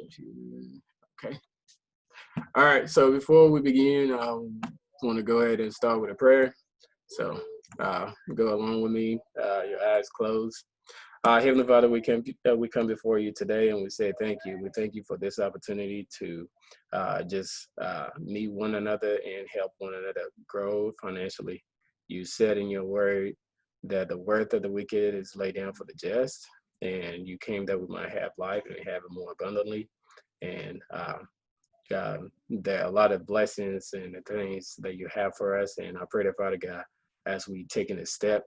Okay. All right. So before we begin, I want to go ahead and start with a prayer. So go along with me. Your eyes closed. Heavenly Father, we come before you today, and we say thank you. We thank you for this opportunity to just meet one another and help one another grow financially. You said in your word that the worth of the wicked is laid down for the just, and you came that we might have life and have it more abundantly. And there are a lot of blessings and the things that you have for us. And I pray that, Father God, as we taking a step,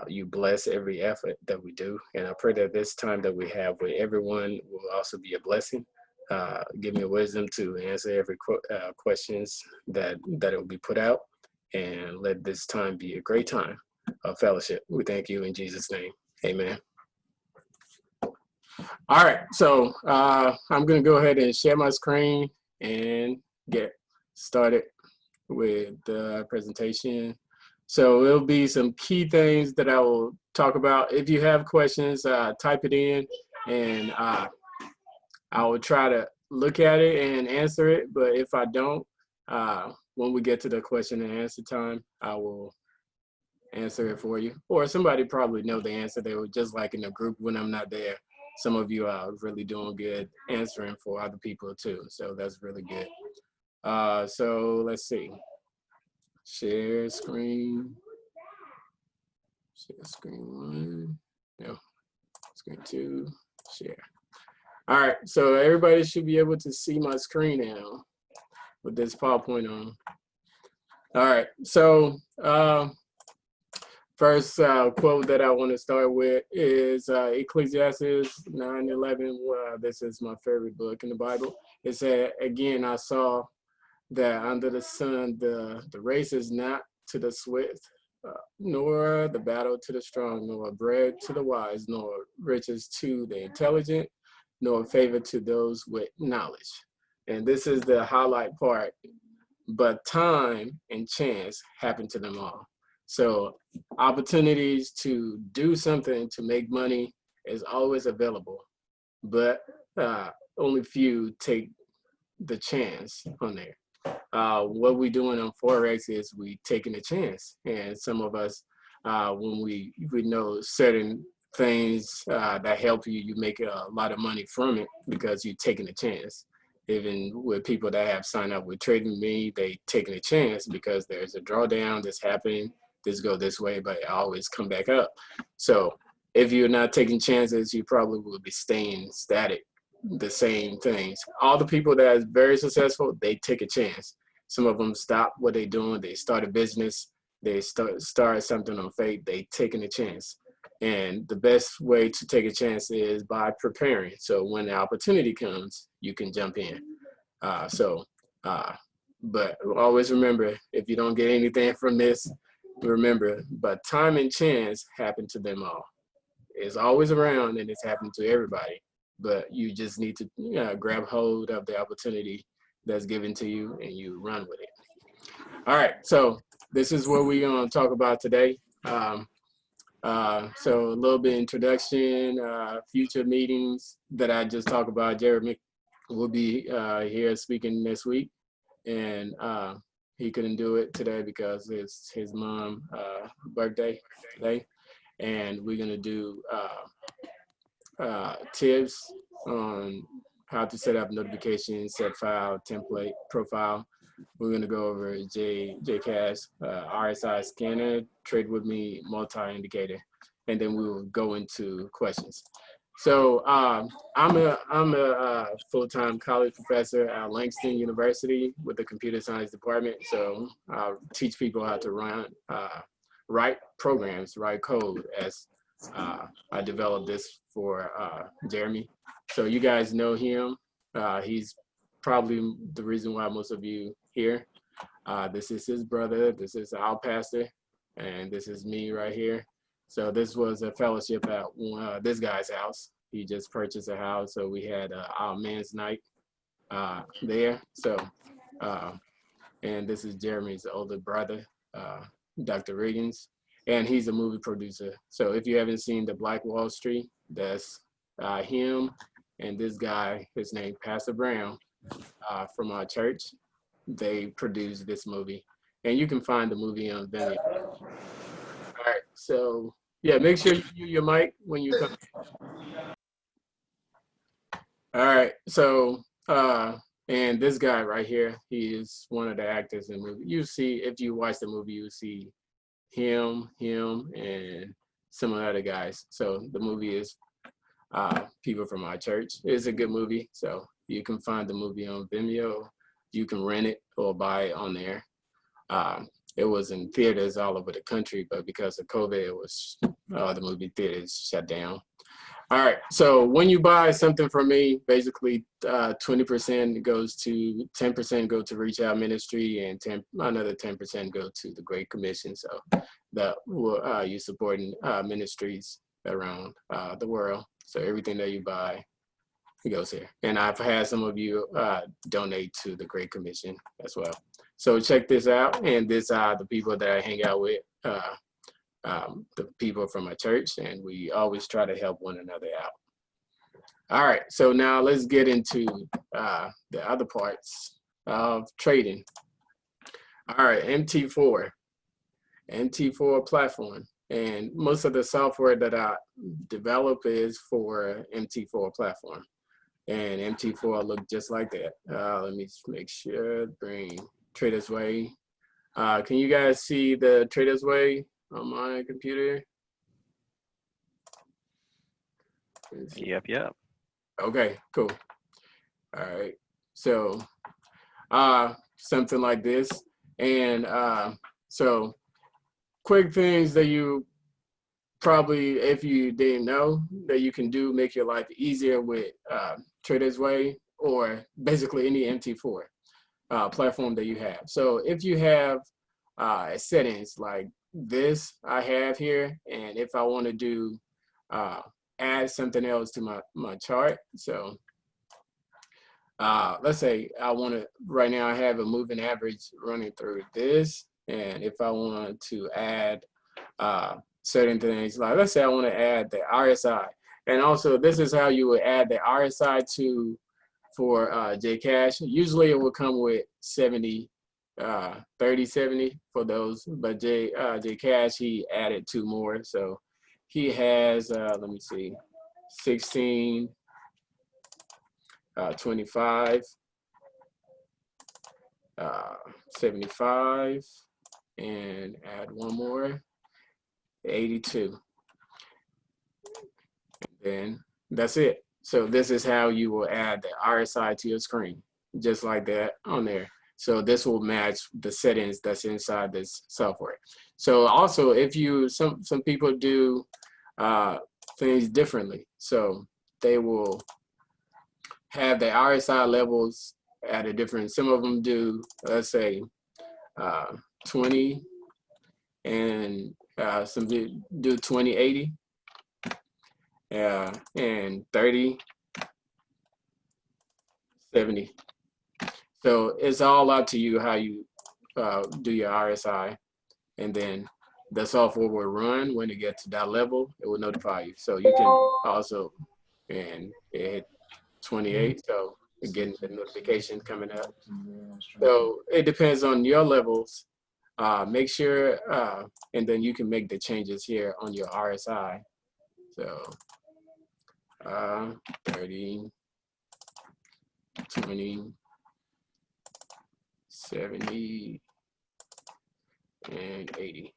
you bless every effort that we do. And I pray that this time that we have with everyone will also be a blessing. Give me wisdom to answer every questions that it will be put out. And let this time be a great time of fellowship. We thank you in Jesus' name. Amen. All right, so I'm going to go ahead and share my screen and get started with the presentation. So it'll be some key things that I will talk about. If you have questions, type it in, and I will try to look at it and answer it. But if I don't, when we get to the question and answer time, I will answer it for you. Or somebody probably know the answer. They were just like in the group when I'm not there. Some of you are really doing good answering for other people too. So that's really good. So let's see. Share screen. Share screen one. No. Screen two. Share. All right. So everybody should be able to see my screen now with this PowerPoint on. All right. So first quote that I want to start with is Ecclesiastes 9:11. This is my favorite book in the Bible. It said, "Again, I saw that under the sun, the race is not to the swift, nor the battle to the strong, nor bread to the wise, nor riches to the intelligent, nor favor to those with knowledge." And this is the highlight part. But time and chance happen to them all. So opportunities to do something to make money is always available, but only few take the chance on there. What we're doing on Forex is we taking a chance. And some of us, when we know certain things that help you, you make a lot of money from it because you're taking a chance. Even with people that have signed up with Trading Me, they taking a chance because there's a drawdown that's happening. This go this way, but it always come back up. So if you're not taking chances, you probably will be staying static, the same things. All the people that are very successful, they take a chance. Some of them stop what they're doing. They start a business. They start something on faith. They taking a chance. And the best way to take a chance is by preparing. So when the opportunity comes, you can jump in. But always remember, if you don't get anything from this, remember, but time and chance happen to them all. It's always around and it's happened to everybody. But you just need to grab hold of the opportunity that's given to you and you run with it. All right, so this is what we're going to talk about today. So a little bit introduction, future meetings that I just talked about. Jeremy will be here speaking next week, and he couldn't do it today because it's his mom's birthday today, and we're gonna do tips on how to set up notifications, set file, template, profile. We're going to go over JCash, RSI scanner, trade with me, multi-indicator, and then we will go into questions. So I'm a full-time college professor at Langston University with the computer science department. So I teach people how to write programs, write code as I developed this for Jeremy. So you guys know him. He's probably the reason why most of you here. This is his brother. This is our pastor. And this is me right here. So this was a fellowship at this guy's house. He just purchased a house. So we had our men's night there. So, and this is Jeremy's older brother, Dr. Riggins. And he's a movie producer. So if you haven't seen The Black Wall Street, that's him and this guy, his name Pastor Brown, from our church, they produced this movie, and you can find the movie on Vimeo. All right, so yeah, make sure you mute your mic when you come. All right, so and this guy right here, he is one of the actors in the movie. You see, if you watch the movie, you see him, and some of the other guys. So the movie is people from our church. It's a good movie, so you can find the movie on Vimeo. You can rent it or buy it on there. It was in theaters all over the country, but because of COVID, it was the movie theaters shut down. All right, so when you buy something from me, basically 20% goes to, 10% go to Reach Out Ministry, and another 10% go to the Great Commission. So that will you supporting ministries around the world. So everything that you buy, it goes here. And I've had some of you donate to the Great Commission as well. So check this out, and this are the people that I hang out with. The people from my church, and we always try to help one another out. All right, so now let's get into the other parts of trading. All right, MT4 platform, and most of the software that I develop is for MT4 platform, and MT4 look just like that. Let me make sure, bring Traders Way. Can you guys see the Traders Way on my computer? Yep. Okay, cool. All right, so something like this, and so quick things that you probably, if you didn't know, that you can do, make your life easier with Traders Way, or basically any MT4 platform that you have. So if you have settings like this I have here, and if I want to do add something else to my chart, so let's say I want to, right now I have a moving average running through this, and if I want to add certain things, like let's say I want to add the RSI, and also this is how you would add the RSI to for Jcash. Usually it will come with 70 30-70 for those, but Jcash, he added 2 more, so he has let me see, 16, 25, 75, and add 1 more, 82, and then that's it. So this is how you will add the RSI to your screen, just like that on there. So this will match the settings that's inside this software. So also, if you, some people do things differently. So they will have the RSI levels at a different, some of them do, let's say 20, and some do 20-80, and 30-70. So it's all up to you how you do your RSI, and then the software will run. When it gets to that level, it will notify you. So you can also, and it hit 28, so again, the notification coming up. So it depends on your levels. Make sure, and then you can make the changes here on your RSI. So 30, 20, 70, and 80.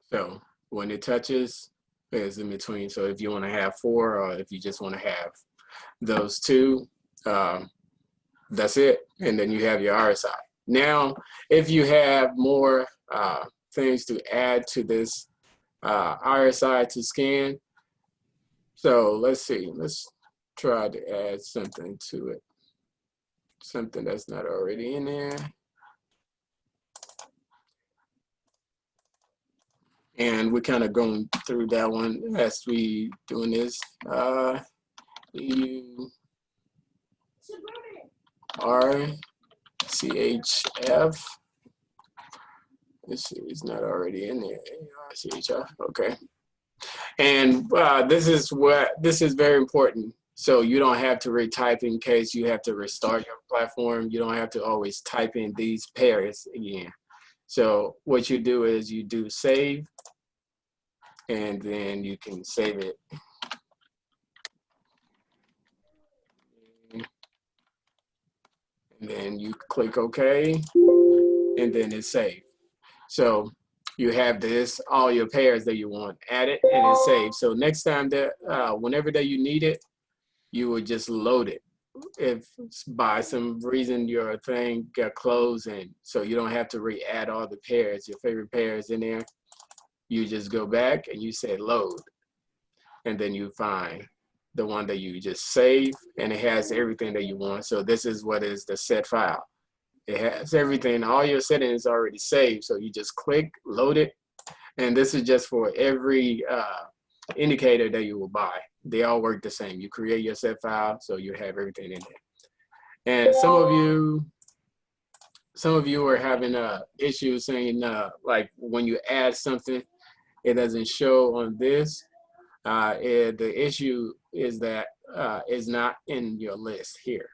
So when it touches, it's in between. So if you want to have 4, or if you just want to have those 2, that's it. And then you have your RSI. Now, if you have more things to add to this RSI to scan, so let's see, let's try to add something to it, something that's not already in there. And we're kind of going through that one as we doing this. RCHF. Let's see, it's not already in there. RCHF, okay. And this is very important. So you don't have to retype in case you have to restart your platform. You don't have to always type in these pairs again. So what you do is you do save, and then you can save it. And then you click OK, and then it's saved. So you have this, all your pairs that you want added, and it's saved. So next time that, whenever that you need it, you would just load it. If by some reason your thing got closed, and so you don't have to re-add all the pairs, your favorite pairs in there, you just go back and you say load, and then you find the one that you just save, and it has everything that you want. So this is what is the set file. It has everything, all your settings already saved. So you just click, load it, and this is just for every indicator that you will buy. They all work the same. You create your set file, so you have everything in there. And some of you are having issues saying like when you add something, it doesn't show on this. The issue is that it's not in your list here.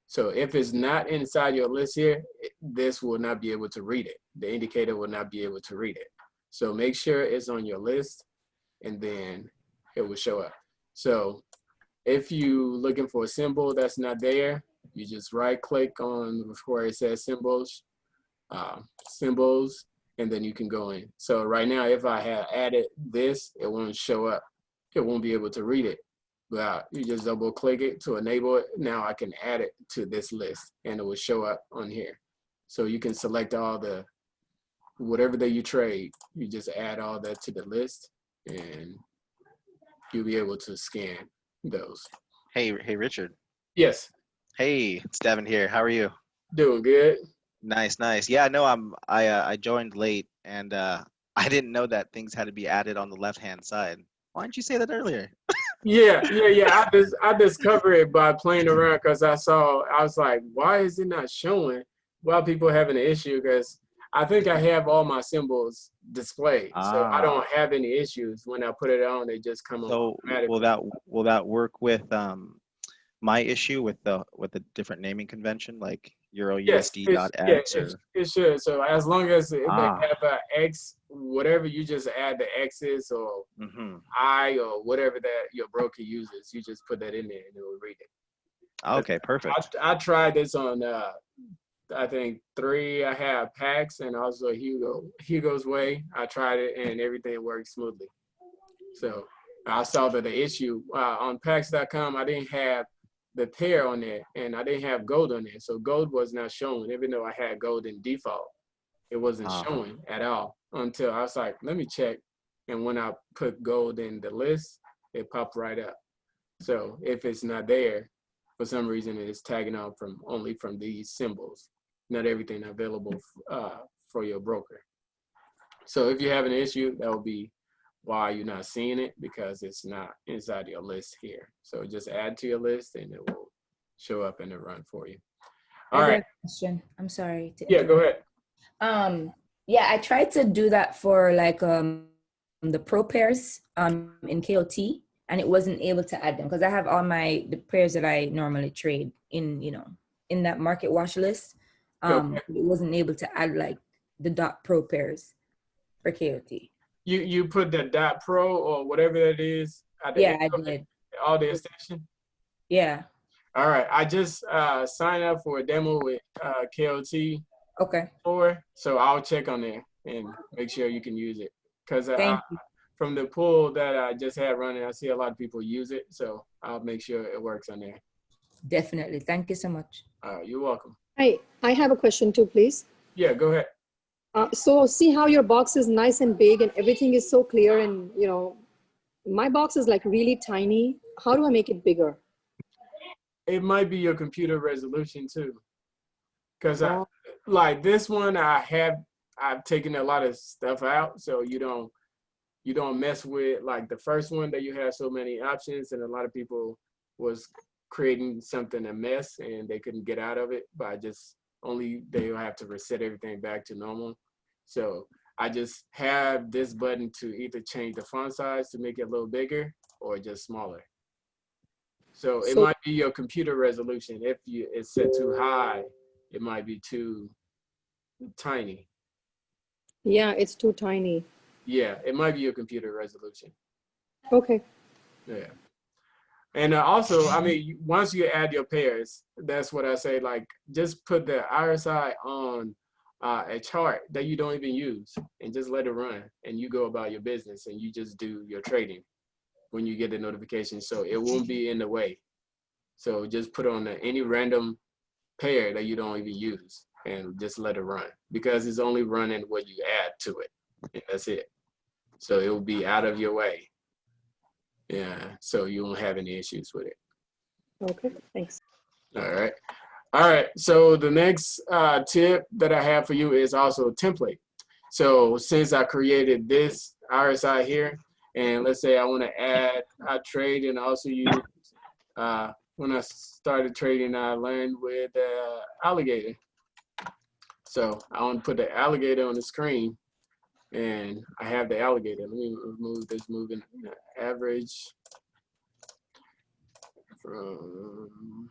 So if it's not inside your list here, this will not be able to read it. The indicator will not be able to read it. So make sure it's on your list, and then it will show up. So if you looking for a symbol that's not there, you just right click on where it says symbols, and then you can go in. So right now, if I have added this, it won't show up. It won't be able to read it. But you just double click it to enable it. Now I can add it to this list, and it will show up on here. So you can select all the, whatever that you trade, you just add all that to the list, and you'll be able to scan those. Hey, Richard. Yes. Hey, it's Devin here. How are you? Doing good. Nice, nice. Yeah, no, I joined late, and I didn't know that things had to be added on the left-hand side. Why didn't you say that earlier? Yeah. I discovered it by playing around, because I was like, why is it not showing? Well, people having an issue because I think I have all my symbols displayed, so I Ah, don't have any issues. When I put it on, they just come on so automatically. will that work with my issue with the different naming convention like Euro Yes, USD dot X or it should. So as long as they ah have a X, whatever, you just add the X's or mm-hmm. I or whatever that your broker uses, you just put that in there and it will read it. 'Cause Okay, perfect. I tried this on I think 3 I have Pax and also Hugo's Way. I tried it and everything worked smoothly. So I saw that the issue on Pax.com, I didn't have the pair on there, and I didn't have gold on there. So gold was not showing, even though I had gold in default. It wasn't Uh-huh. showing at all until I was like, let me check. And when I put gold in the list, it popped right up. So if it's not there, for some reason, it is tagging on from only from these symbols, not everything available for your broker. So if you have an issue, that will be why you're not seeing it, because it's not inside your list here. So just add to your list and it will show up in the run for you. I All got right. a question. I'm sorry to Yeah, go interrupt. ahead. Yeah, I tried to do that for like the pro pairs in KOT, and it wasn't able to add them because I have all the pairs that I normally trade in, in that market watch list. Okay. It wasn't able to add like the dot pro pairs for KOT. You put the dot pro or whatever that is at the Yeah, end I of it, did. all the extension. Yeah. All right. I just signed up for a demo with KOT Okay. so I'll check on there and make sure you can use it. Because Thank you. from the pool that I just had running, I see a lot of people use it. So I'll make sure it works on there. Definitely. Thank you so much. You're welcome. Hi, I have a question too, please. Yeah, go ahead. So see how your box is nice and big and everything is so clear, and my box is like really tiny. How do I make it bigger? It might be your computer resolution too. Because Oh, like this one, I've taken a lot of stuff out, so you don't mess with like the first one that you have so many options, and a lot of people was creating something a mess and they couldn't get out of it by just they'll have to reset everything back to normal. So I just have this button to either change the font size to make it a little bigger or just smaller. So it So might be your computer resolution. If it's set too high, it might be too tiny. yeah, it's too tiny. Yeah, it might be your computer resolution. Okay. Yeah. And also, I mean, once you add your pairs, that's what I say, like, just put the RSI on a chart that you don't even use and just let it run. And you go about your business and you just do your trading when you get the notification. So it won't be in the way. So just put on any random pair that you don't even use and just let it run, because it's only running what you add to it. And that's it. So it will be out of your way. Yeah, so you won't have any issues with it. Okay, thanks. All right. All right, so the next tip that I have for you is also a template. So since I created this RSI here, and let's say I want to add a trade, and also use, when I started trading, I learned with alligator. So I want to put the alligator on the screen, and I have the alligator. Let me remove this moving average from.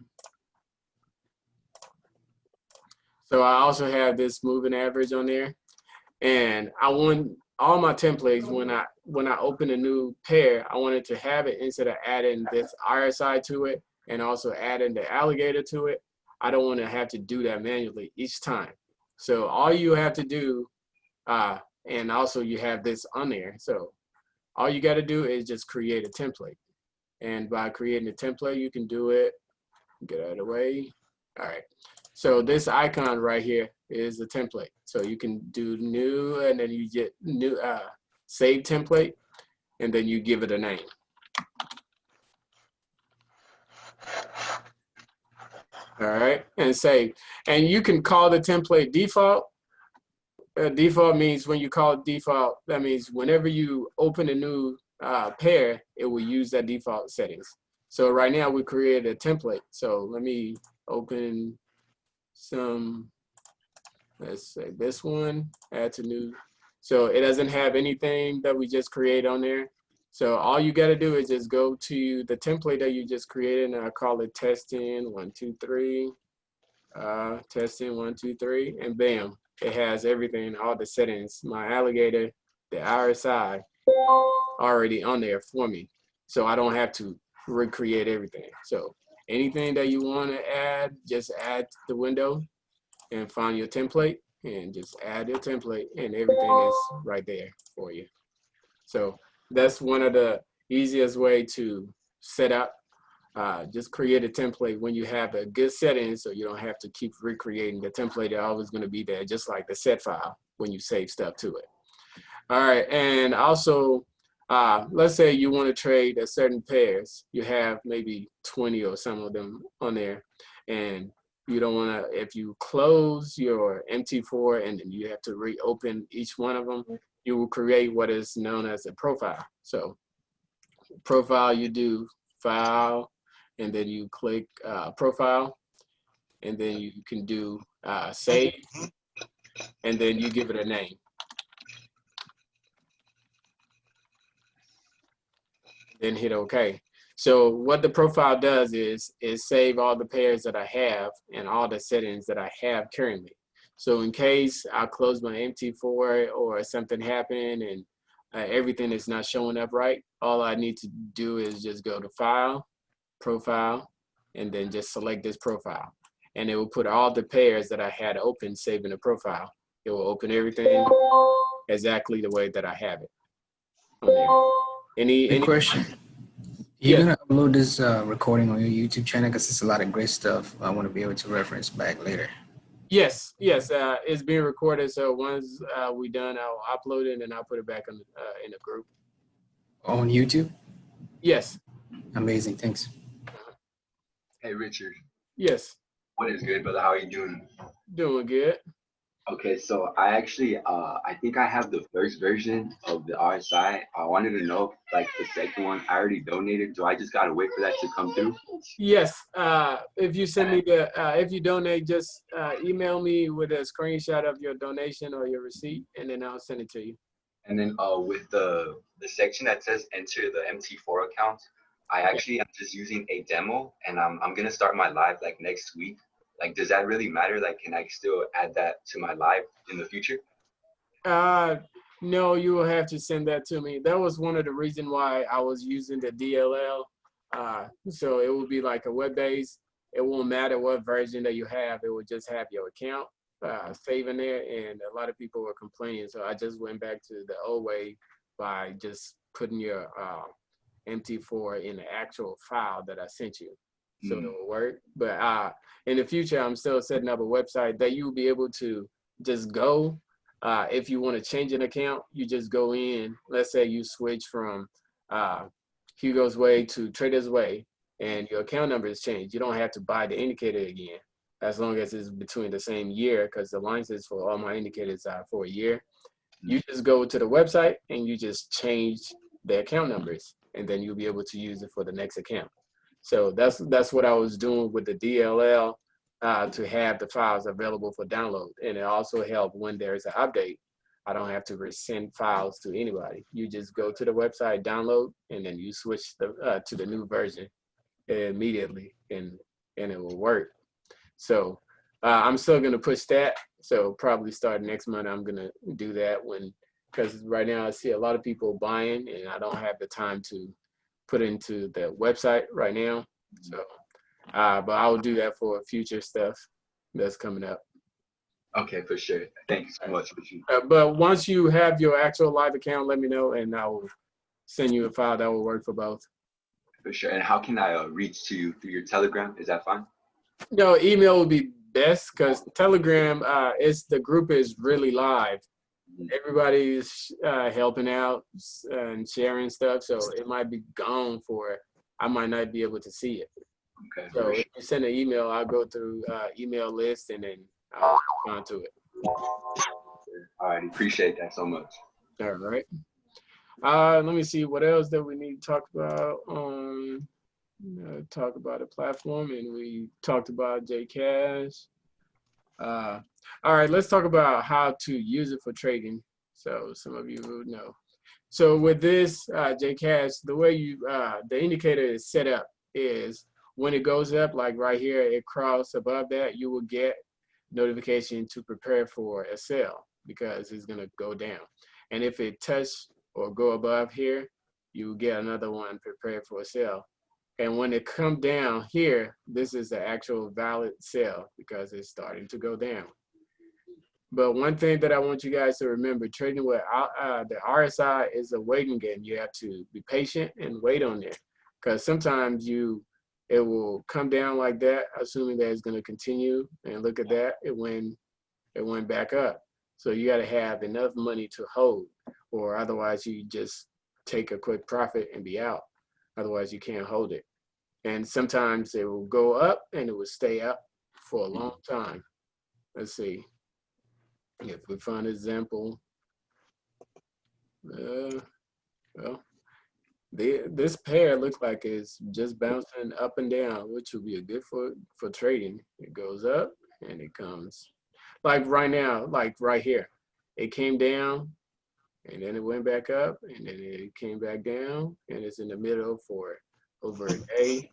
So I also have this moving average on there, and I want all my templates when I open a new pair, I wanted to have it, instead of adding this RSI to it and also adding the alligator to it, I don't want to have to do that manually each time. So all you have to do, and also you have this on there. So all you got to do is just create a template. And by creating a template, you can do it, get out of the way. All right. So this icon right here is the template. So you can do new, and then you get new, save template, and then you give it a name. All right, and save. And you can call the template default. Default means when you call it default, that means whenever you open a new pair, it will use that default settings. So right now we created a template. So let me open some, let's say this one, add to new. So it doesn't have anything that we just created on there. So all you got to do is just go to the template that you just created, and I call it testing 1 2 3, testing 1 2 3, and bam, it has everything, all the settings, my alligator, the RSI already on there for me. So I don't have to recreate everything. So anything that you want to add, just add to the window and find your template and just add your template, and everything is right there for you. So that's one of the easiest way to set up. Just create a template when you have a good setting, so you don't have to keep recreating the template. They're always going to be there, just like the set file when you save stuff to it. All right, and also, let's say you want to trade a certain pairs. You have maybe 20 or some of them on there, and you don't want to, if you close your MT4 and then you have to reopen each one of them, you will create what is known as a profile. So profile, you do file, and then you click profile, and then you can do save, and then you give it a name. Then hit OK. So what the profile does is save all the pairs that I have and all the settings that I have currently. So in case I close my MT4 or something happened and everything is not showing up right, all I need to do is just go to File, Profile, and then just select this profile. And it will put all the pairs that I had open saving the profile. It will open everything exactly the way that I have it on there. Any question? You're gonna upload this recording on your YouTube channel, because it's a lot of great stuff I want to be able to reference back later. Yes, yes, it's being recorded. So once we done, I'll upload it and I'll put it back in the group. On YouTube? Yes. Amazing, thanks. Hey, Richard. Yes. What is good, brother? How are you doing? Doing good. Okay, so I actually, I think I have the first version of the RSI. I wanted to know if, like, the second one I already donated. Do I just gotta wait for that to come through? Yes, if you send me the, if you donate, just email me with a screenshot of your donation or your receipt, and then I'll send it to you. And then with the section that says enter the MT4 account, I actually am just using a demo, and I'm gonna start my live like next week. Like, does that really matter? Like, can I still add that to my live in the future? No, you will have to send that to me. That was one of the reasons why I was using the DLL. So it will be like a web-based. It won't matter what version that you have. It will just have your account saved in there. And a lot of people were complaining. So I just went back to the old way by just putting your MT4 in the actual file that I sent you. So it will work. But in the future, I'm still setting up a website that you'll be able to just go. If you want to change an account, you just go in. Let's say you switch from Hugo's Way to Trader's Way, and your account number is changed. You don't have to buy the indicator again, as long as it's between the same year, because the licenses for all my indicators are for a year. You just go to the website and you just change the account numbers, and then you'll be able to use it for the next account. So that's what I was doing with the DLL. To have the files available for download. And it also helped when there's an update. I don't have to send files to anybody. You just go to the website, download, and then you switch to the new version immediately, and it will work. So I'm still gonna push that. So probably start next month, I'm gonna do that because right now I see a lot of people buying, and I don't have the time to put into the website right now. So. But I will do that for future stuff that's coming up. Okay, for sure. Thank you so much. But once you have your actual live account, let me know, and I will send you a file that will work for both. For sure. And how can I reach to you through your Telegram? Is that fine? No, email would be best because Telegram the group is really live. Everybody's helping out and sharing stuff, so it might be gone I might not be able to see it. Okay. So if you send an email, I'll go through email list and then I'll respond to it. All right, appreciate that so much. All right. Let me see what else that we need to talk about. Talk about a platform, and we talked about JCash. All right, let's talk about how to use it for trading. So some of you would know. So with this JCash, the way the indicator is set up is when it goes up, like right here, it crosses above that, you will get notification to prepare for a sell because it's gonna go down. And if it touch or go above here, you will get another one, prepare for a sell. And when it come down here, this is the actual valid sell because it's starting to go down. But one thing that I want you guys to remember, trading with the RSI is a waiting game. You have to be patient and wait on there because sometimes it will come down like that, assuming that it's going to continue. And look at that, it went back up. So you got to have enough money to hold, or otherwise you just take a quick profit and be out. Otherwise you can't hold it. And sometimes it will go up and it will stay up for a long time. Let's see. If we find an example, well, this pair looks like it's just bouncing up and down, which would be a good for trading. It goes up and it comes, like right now, like right here. It came down and then it went back up and then it came back down and it's in the middle for over a day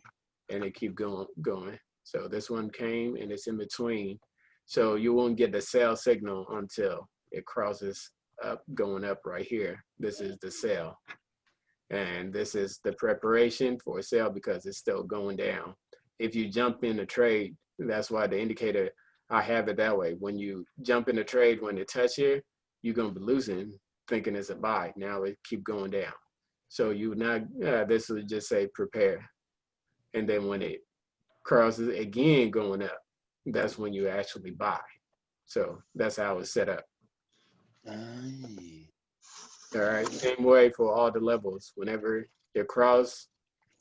and it keep going. So this one came and it's in between. So you won't get the sell signal until it crosses up, going up right here. This is the sell. And this is the preparation for a sell because it's still going down. If you jump in a trade, that's why the indicator, I have it that way. When you jump in a trade, when it touch here, you're gonna be losing, thinking it's a buy. Now it keep going down. So you not, this would just say prepare. And then when it crosses again going up, that's when you actually buy. So that's how it's set up. All right, same way for all the levels. Whenever it cross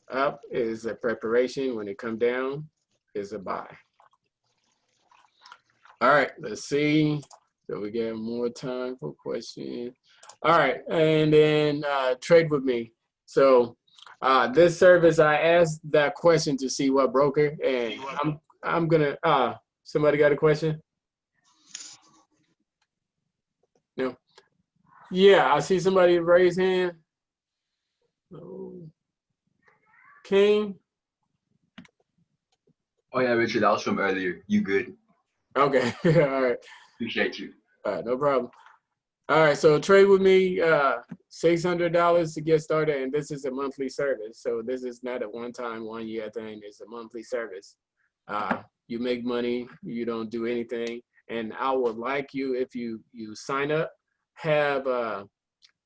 up is a preparation. When it come down is a buy. All right, let's see. So we get more time for questions. All right, and then trade with me. So this service, I asked that question to see what broker, and I'm gonna. Somebody got a question? No. Yeah, I see somebody raise hand. Oh. King. Oh yeah, Richard, that was from earlier. You good? Okay. All right. Appreciate you. All right, no problem. All right, so trade with me, $600 to get started, and this is a monthly service. So this is not a one-time, one-year thing. It's a monthly service. You make money, you don't do anything, and I would like you, if you sign up, have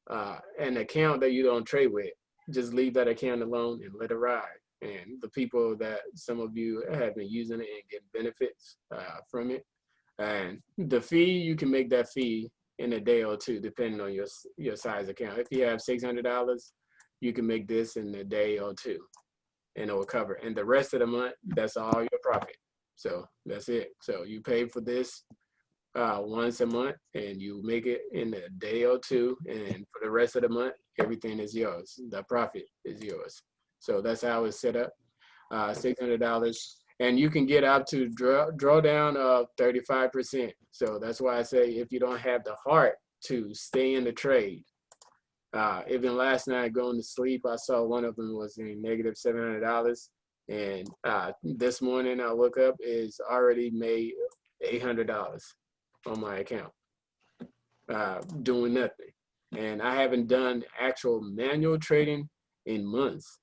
an account that you don't trade with. Just leave that account alone and let it ride. And the people that some of you have been using it and getting benefits from it, and the fee, you can make that fee in a day or two, depending on your size account. If you have $600, you can make this in a day or two, and it will cover. And the rest of the month, that's all your profit. So that's it. So you pay for this once a month, and you make it in a day or two, and for the rest of the month, everything is yours. The profit is yours. So that's how it's set up. $600. And you can get up to drawdown of 35%. So that's why I say if you don't have the heart to stay in the trade, even last night going to sleep, I saw one of them was in negative $700. And this morning I woke up, is already made $800 on my account, doing nothing. And I haven't done actual manual trading in months.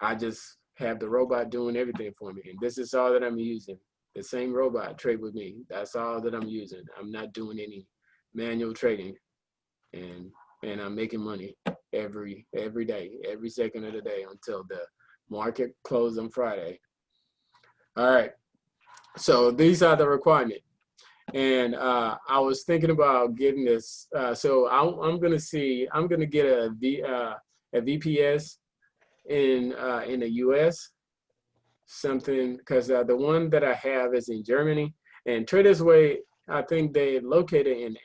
I just have the robot doing everything for me. And this is all that I'm using. The same robot, trade with me. That's all that I'm using. I'm not doing any manual trading. And I'm making money every day, every second of the day until the market closes on Friday. All right. So these are the requirements. And I was thinking about getting this. So I'm gonna get a VPS in the US, something, because the one that I have is in Germany, and Traders Way, I think they located in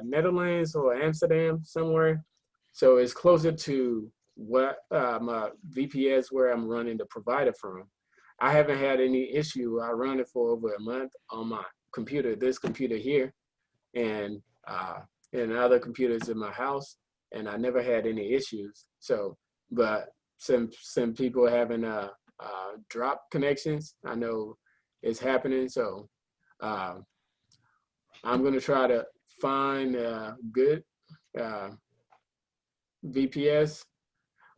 Netherlands or Amsterdam somewhere, so it's closer to what my VPS where I'm running the provider from. I haven't had any issue. I run it for over a month on my computer, this computer here, and other computers in my house, and I never had any issues. So, but some people having drop connections, I know it's happening. So I'm gonna try to find a good VPS,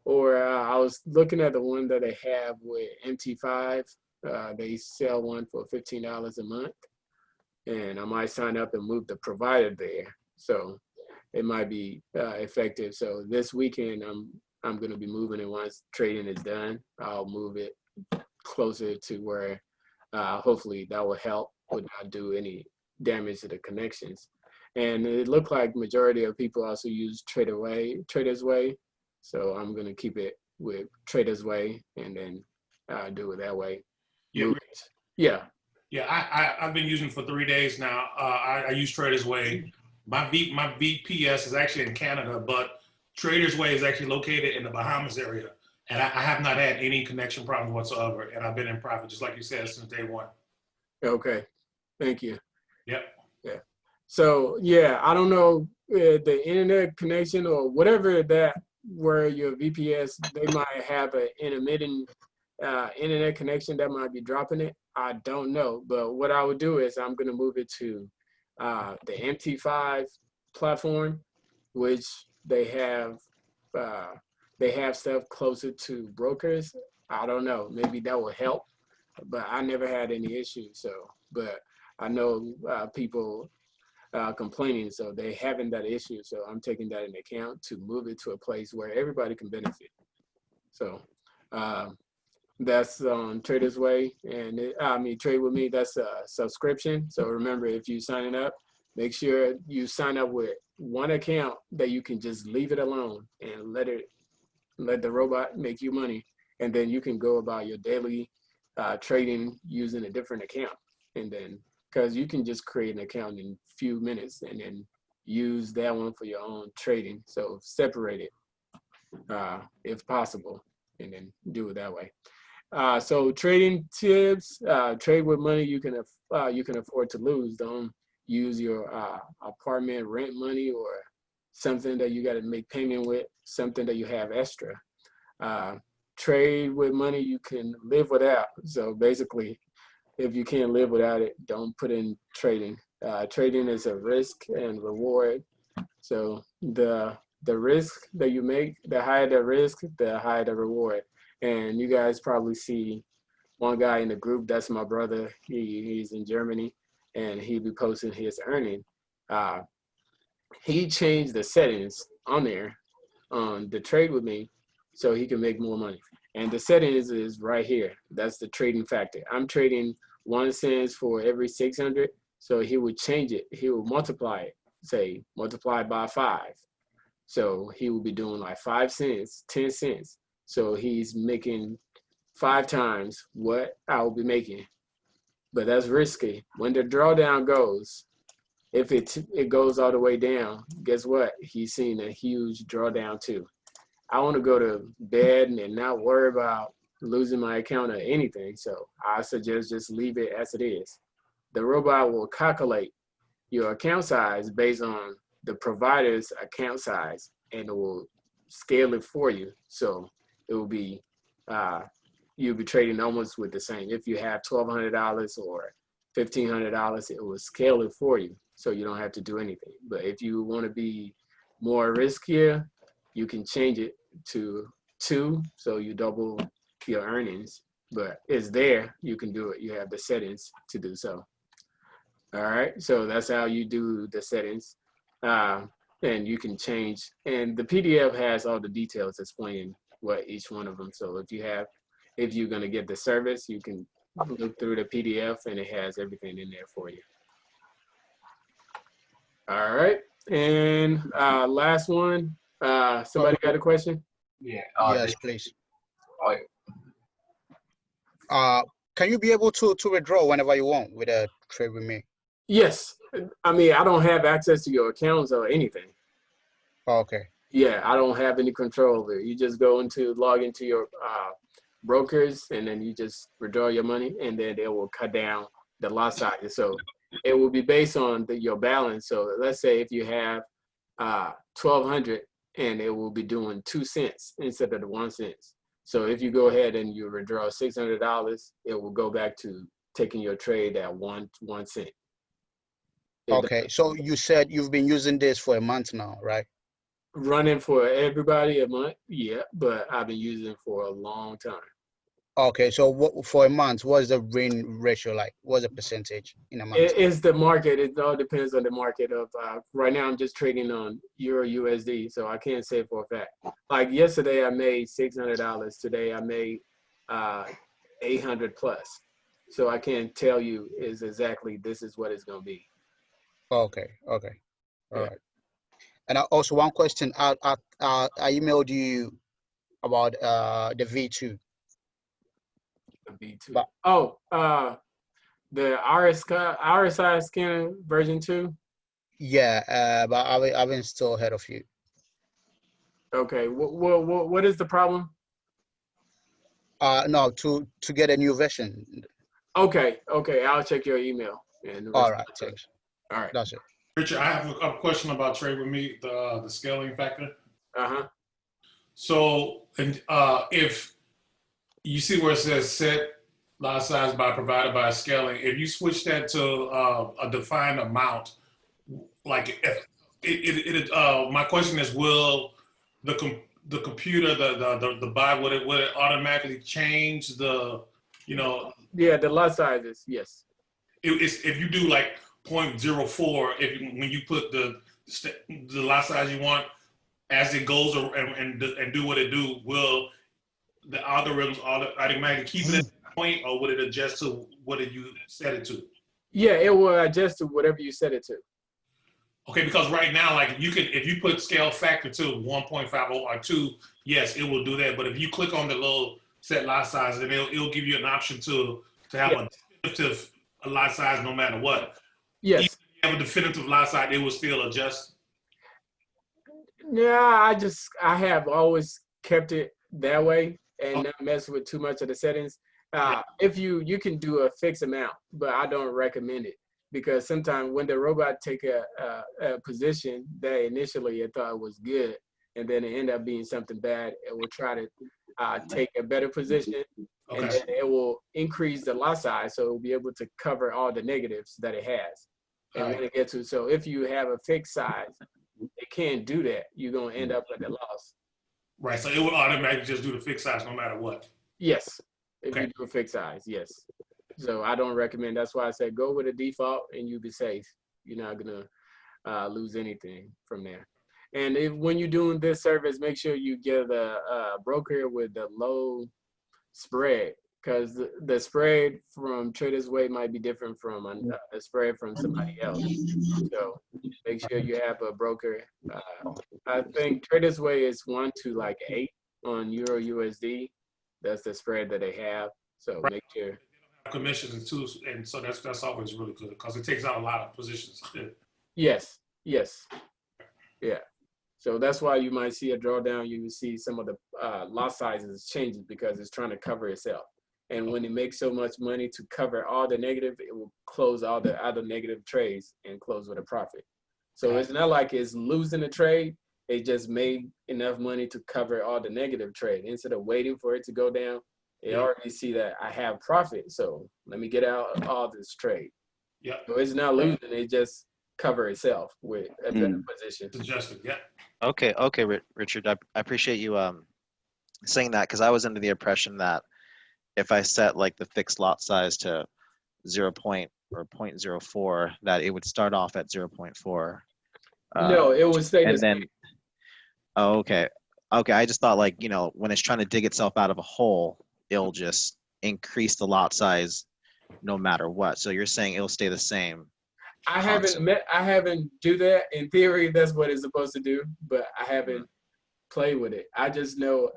or I was looking at the one that they have with MT5. They sell one for $15 a month, and I might sign up and move the provider there. So it might be effective. So this weekend, I'm going to be moving it. Once trading is done, I'll move it closer to where hopefully that will help, would not do any damage to the connections. And it looked like majority of people also use Traders Way. So I'm going to keep it with Traders Way and then do it that way. Yeah, yeah. Yeah, I've been using it for 3 days now. I use Traders Way. My VPS is actually in Canada, but Traders Way is actually located in the Bahamas area. And I have not had any connection problems whatsoever. And I've been in profit, just like you said, since day one. Okay, thank you. Yep. Yeah. So yeah, I don't know the internet connection or whatever that where your VPS, they might have an intermittent internet connection that might be dropping it. I don't know, but what I would do is I'm going to move it to the MT5 platform, which they have stuff closer to brokers. I don't know, maybe that will help, but I never had any issues. So, but I know people complaining, so they having that issue. So I'm taking that into account to move it to a place where everybody can benefit. So that's on Traders Way, and Trade with Me, that's a subscription. So remember, if you signing up, make sure you sign up with one account that you can just leave it alone and let the robot make you money, and then you can go about your daily trading using a different account, and then because you can just create an account in a few minutes and then use that one for your own trading. So separate it if possible, and then do it that way. So trading tips: trade with money you can afford to lose. Don't use your apartment rent money or something that you got to make payment with, something that you have extra. Trade with money you can live without. So basically, if you can't live without it, don't put in trading. Trading is a risk and reward. So the risk that you make, the higher the risk, the higher the reward. And you guys probably see one guy in the group, that's my brother. He's in Germany, and he be posting his earning. He changed the settings on there on the trade with me so he can make more money. And the settings is right here. That's the trading factor. I'm trading 1 cent for every 600. So he would change it. He would multiply it, say multiply by 5. So he will be doing like 5 cents, 10 cents. So he's making 5 times what I will be making. But that's risky. When the drawdown goes, if it goes all the way down, guess what? He's seeing a huge drawdown too. I want to go to bed and not worry about losing my account or anything. So I suggest just leave it as it is. The robot will calculate your account size based on the provider's account size, and it will scale it for you. So it will be, you'll be trading almost with the same. If you have $1,200 or $1,500, it will scale it for you, so you don't have to do anything. But if you want to be more riskier, you can change it to 2, so you double your earnings. But it's there, you can do it. You have the settings to do so. All right, so that's how you do the settings. And you can change, and the PDF has all the details explaining what each one of them. So if you're gonna get the service, you can look through the PDF and it has everything in there for you. All right, and last one. Somebody got a question? Yeah. Yes, please. Oh, Can you be able to withdraw whenever you want with a trade with me? Yes. I mean, I don't have access to your accounts or anything. Okay. Yeah, I don't have any control over it. You just log into your brokers, and then you just withdraw your money, and then they will cut down the lot size. So it will be based on your balance. So let's say if you have 1,200, and it will be doing 2 cents instead of the 1 cent. So if you go ahead and you withdraw $600, it will go back to taking your trade at one cent. Okay. So you said you've been using this for a month now, right? Running for everybody a month, yeah, but I've been using it for a long time. Okay. So for a month, what is the win ratio like? What's the percentage in a month? It's the market. It all depends on the market of right now I'm just trading on Euro USD, so I can't say for a fact. Like yesterday I made $600. Today I made 800 plus. So I can't tell you is exactly this is what it's gonna be. Okay. Okay. All Yeah. right. And also one question. I emailed you about the V2. The V2. But- Oh, the RSI scanner version 2. Yeah, but I haven't still heard of you. Okay. What is the problem? No, to get a new version. Okay. I'll check your email and the All rest right. of it. Thanks. All right. That's it. Richard, I have a question about trade with me, the scaling factor. Uh-huh. So, and if you see where it says set lot size provided by scaling, if you switch that to a defined amount, like if my question is, will the computer, the bot, would it automatically change the, Yeah, the lot sizes, yes. if you do like 0.04, when you put the lot size you want, as it goes and do what it do, will the algorithms automatically keep it at that point, or would it adjust to what you set it to? Yeah, it will adjust to whatever you set it to. Okay, because right now, like if you put scale factor to 1.50 or 2, yes, it will do that. But if you click on the little set lot size, then it'll give you an option to have a definitive a lot size no matter what. Yes. Even if you have a definitive lot size, it will still adjust. Yeah, I have always kept it that way and not mess with too much of the settings. If you can do a fixed amount, but I don't recommend it because sometimes when the robot take a position that initially it thought was good, and then it end up being something bad, it will try to take a better position, and then it will increase the lot size so it will be able to cover all the negatives that it has. And when it gets to, so if you have a fixed size, it can't do that. You're gonna end up at a loss. Right. So it will automatically just do the fixed size no matter what. Yes, if you do a fixed size, yes. So I don't recommend. That's why I said go with a default and you be safe. You're not gonna lose anything from there. And if when you're doing this service, make sure you get a broker with the low spread, because the spread from Trader's Way might be different from a spread from somebody else. So make sure you have a broker. I think Trader's Way is 1 to like 8 on Euro USD. That's the spread that they have. So make sure. Commissions too, and so that's always really good because it takes out a lot of positions. Yes. Yeah. So that's why you might see a drawdown. You will see some of the lot sizes changes because it's trying to cover itself. And when it makes so much money to cover all the negative, it will close all the other negative trades and close with a profit. So it's not like it's losing a trade. It just made enough money to cover all the negative trade. Instead of waiting for it to go down, they already see that I have profit. So let me get out all this trade. Yeah. So it's not losing. It just cover itself with a better position. It's adjusted. Yeah. Okay, Richard. I appreciate you saying that because I was under the impression that if I set like the fixed lot size to 0. or 0.04, that it would start off at 0.4. No, it would stay the and then, same. oh, okay. I just thought like, when it's trying to dig itself out of a hole, it'll just increase the lot size no matter what. So you're saying it'll stay the same. I haven't do that. In theory, that's what it's supposed to do, but I haven't played with it. I just know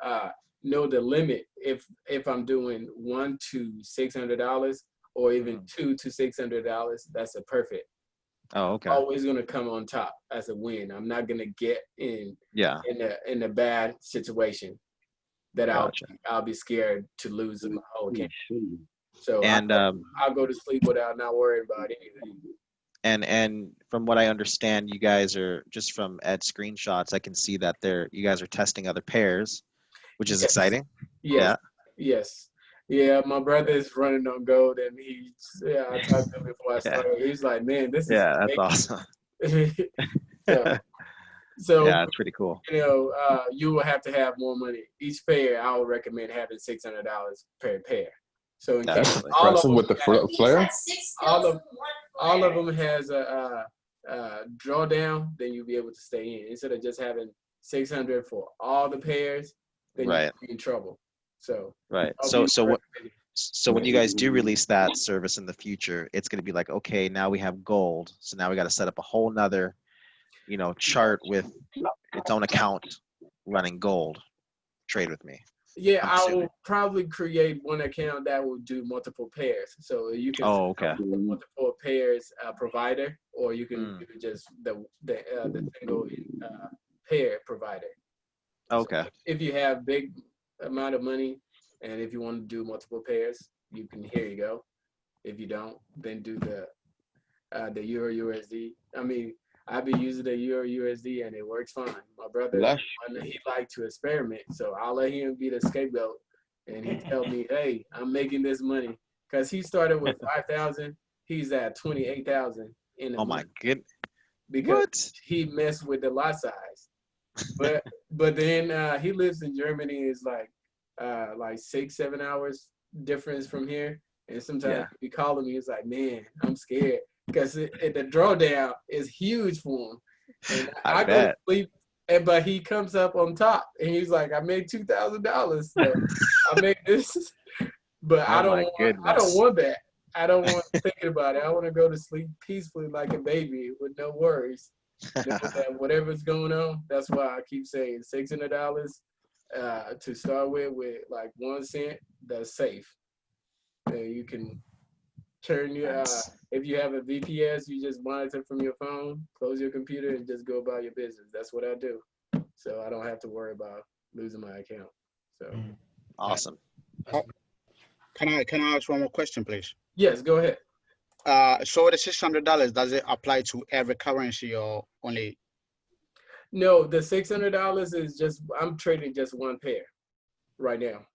the limit. If I'm doing $1 to $600 or even $2 to $600, that's a perfect. Oh, okay. Always gonna come on top as a win. I'm not gonna get in a bad situation that I'll be scared to lose my whole account. So I'll go to sleep without not worrying about anything. And from what I understand, you guys are just from Ed's screenshots. I can see that you guys are testing other pairs, which is exciting. Yes. Yeah, my brother is running on gold, and I talked to him before I started. He's like, man, this is that's awesome. so yeah, it's pretty cool. You will have to have more money. Each pair, I would recommend having $600 per pair. So in case all of them with the flare, all of them has a drawdown, then you'll be able to stay in. Instead of just having 600 for all the pairs, then you'll be in trouble. So so when you guys do release that service in the future, it's going to be like, okay, now we have gold, so now we got to set up a whole nother chart with its own account running gold. Trade with me. Yeah, I will probably create one account that will do multiple pairs. So you can multiple pairs provider, or you can do just the single pair provider. Okay. So if you have big amount of money and if you want to do multiple pairs, here you go. If you don't, then do the Euro USD. I mean, I've been using the Euro USD and it works fine. My brother, he liked to experiment, so I'll let him be the scapegoat. And he tell me, hey, I'm making this money. Because he started with 5,000, he's at 28,000 in a month. My goodness. Because he messed with the lot size. But then he lives in Germany. It's like 6-7 hours difference from here. And sometimes we call him, he's like, man, I'm scared. Because the drawdown is huge for him. And I go to sleep, but he comes up on top. And he's like, I made $2,000. So I make this. But I don't want that. I don't want thinking about it. I want to go to sleep peacefully like a baby with no worries. That whatever's going on, that's why I keep saying $600 to start with like 1 cent, that's safe. You can Turn your Nice. if you have a VPS, you just monitor from your phone, close your computer, and just go about your business. That's what I do, so I don't have to worry about losing my account. So Awesome. Oh, can I ask one more question, please? yes, go ahead. So the $600, does it apply to every currency or only? No, the $600 is just I'm trading just one pair right now.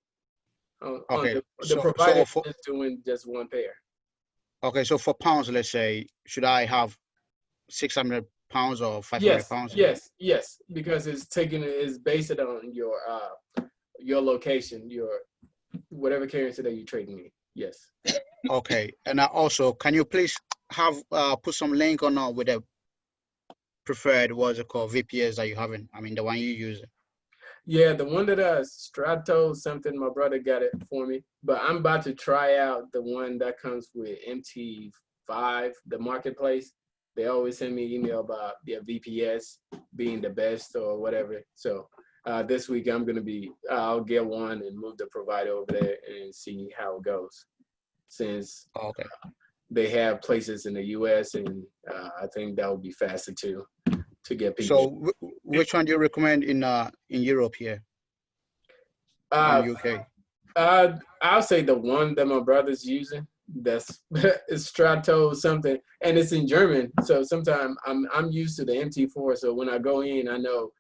On Okay, the so provider for is doing just one pair. okay, so for pounds, let's say, should I have 600 pounds or 500 Yes, pounds? yes, because it's based on your location, your whatever currency that you're trading in. Yes. Okay, and also, can you please have put some link on with the preferred what's it called VPS that you having? I mean, the one you use. Yeah, the one that Strato something, my brother got it for me, but I'm about to try out the one that comes with MT5, the marketplace. They always send me email about their VPS being the best or whatever. So this week I'll get one and move the provider over there and see how it goes. Since Okay. they have places in the U.S. and I think that would be faster too to get people. So which one do you recommend in Europe here? In UK? I'll say the one that my brother's using. That's it's Strato something, and it's in German. So sometimes I'm used to the MT4. So when I go in, I know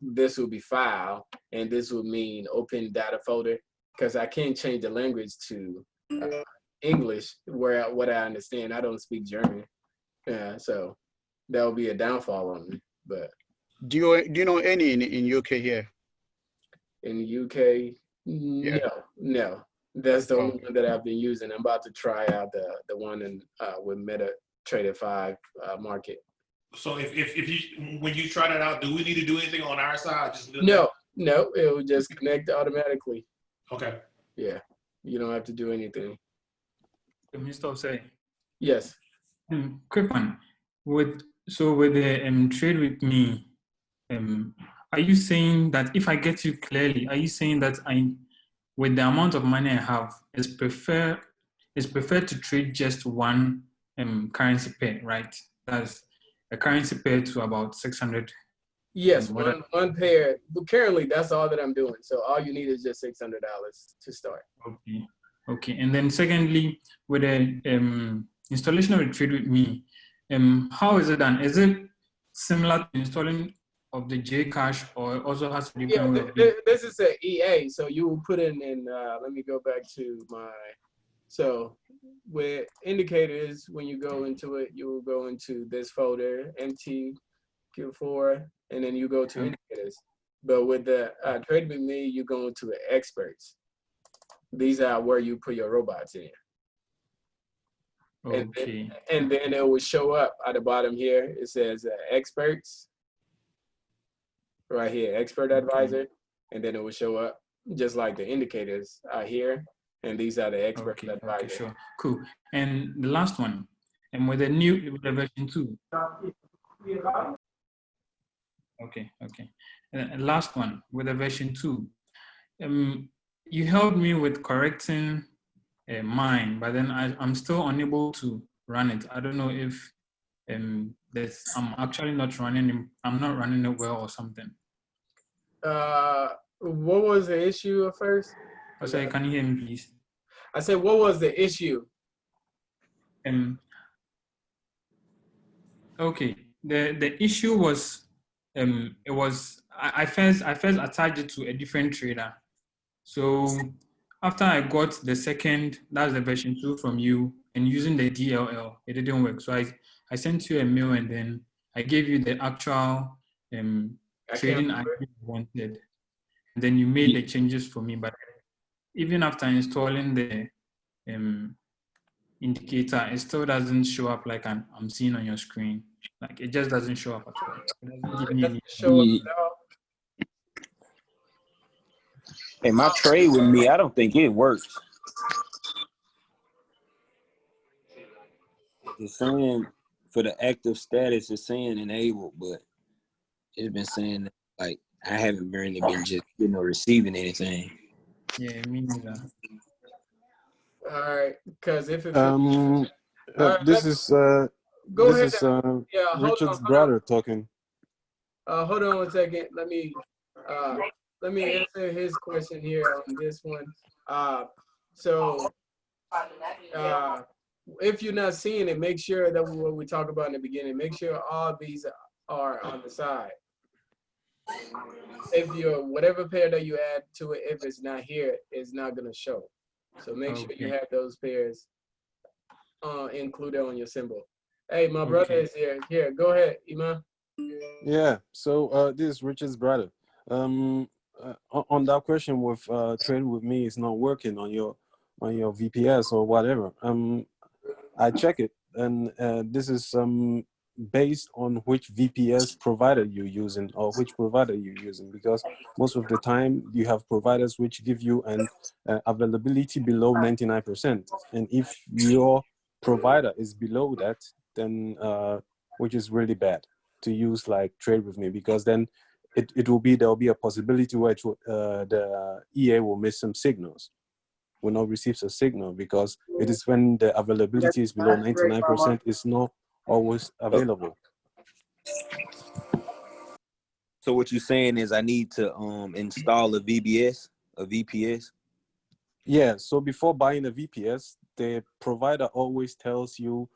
this will be file, and this will mean open data folder, because I can't change the language to English what I understand. I don't speak German, so that will be a downfall on me. But Do you know any in UK here? in the UK, Yeah. no. That's the only Okay. one that I've been using. I'm about to try out the one in with MetaTrader 5 market. So if you when you try that out, do we need to do anything on our side? Just No, it will just connect automatically. Okay. Yeah, you don't have to do anything. Mr. Osei, Yes. quick one. With the trade with me, are you saying that if I get you clearly, are you saying that with the amount of money I have, it's preferred to trade just one currency pair, right? That's a currency pair to about 600. Yes, one pair. But currently, that's all that I'm doing. So all you need is just $600 to start. Okay. Okay. And then secondly, with the installation of a trade with me, how is it done? Is it similar to installing of the Jcash, or also has a different way of doing? This is an EA, so you will put in. Let me go back to my. So with indicators, when you go into it, you will go into this folder, MTQ4, and then you go to indicators. But with the trade with me, you go into the experts. These are where you put your robots in. Okay. And then it will show up at the bottom here. It says experts. Right here, expert advisor, and then it will show up just like the indicators are here, and these are the expert advisor. Okay, sure, cool. And the last one, and with the version 2. Okay. And last one with the version 2. You helped me with correcting mine, but then I'm still unable to run it. I don't know if I'm actually not running. I'm not running it well or something. What was the issue at first? Sorry, can you hear me, please? I said, what was the issue? Okay. The issue was it was I first attached it to a different trader. So after I got the second, that's the version 2 from you, and using the DLL, it didn't work. So I sent you a mail, and then I gave you the actual trading ID you wanted. And then you made the changes for me. But even after installing the indicator, it still doesn't show up like I'm seeing on your screen. Like it just doesn't show up at all. It doesn't give me any. Show up at all? Hey, my trade with me, I don't think it works. It's saying for the active status, it's saying enabled, but it's been saying like I haven't really been just receiving anything. Yeah, me neither. All right, because if it Um, all right, this is go this ahead. is Yeah, Richard's brother talking. hold on 1 second. Let me answer his question here on this one. So if you're not seeing it, make sure that what we talk about in the beginning, make sure all these are on the side. If you're whatever pair that you add to it, if it's not here, it's not gonna show. So make sure you Okay. have those pairs included on your symbol. Hey, my brother is here. Here, go ahead, Iman. Yeah. So this is Richard's brother. On that question with trading with me is not working on your VPS or whatever. I check it, and this is based on which VPS provider you're using or which provider you're using, because most of the time you have providers which give you an availability below 99%, and if your provider is below that, then which is really bad to use like trade with me, because then there'll be a possibility where the EA will miss some signals, will not receive a signal, because it is when the availability is below 99%, it's not always available. So what you're saying is I need to install a VPS? Yeah, so before buying a VPS, the provider always tells you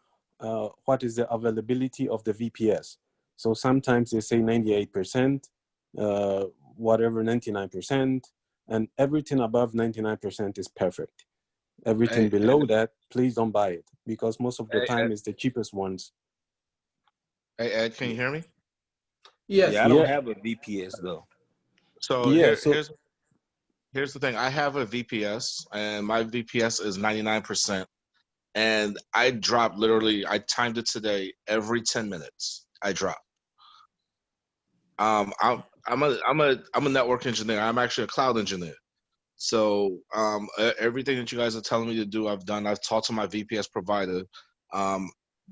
what is the availability of the VPS. So sometimes they say 98%, whatever, 99%, and everything above 99% is perfect. Everything below that, please don't buy it, because most of the time it's the cheapest ones. Hey, Ed, can you hear me? Yes. Yeah, I don't have a VPS though. So yeah, here's the thing. I have a VPS, and my VPS is 99%. And I drop literally. I timed it today. Every 10 minutes, I drop. I'm a network engineer. I'm actually a cloud engineer. So everything that you guys are telling me to do, I've done. I've talked to my VPS provider.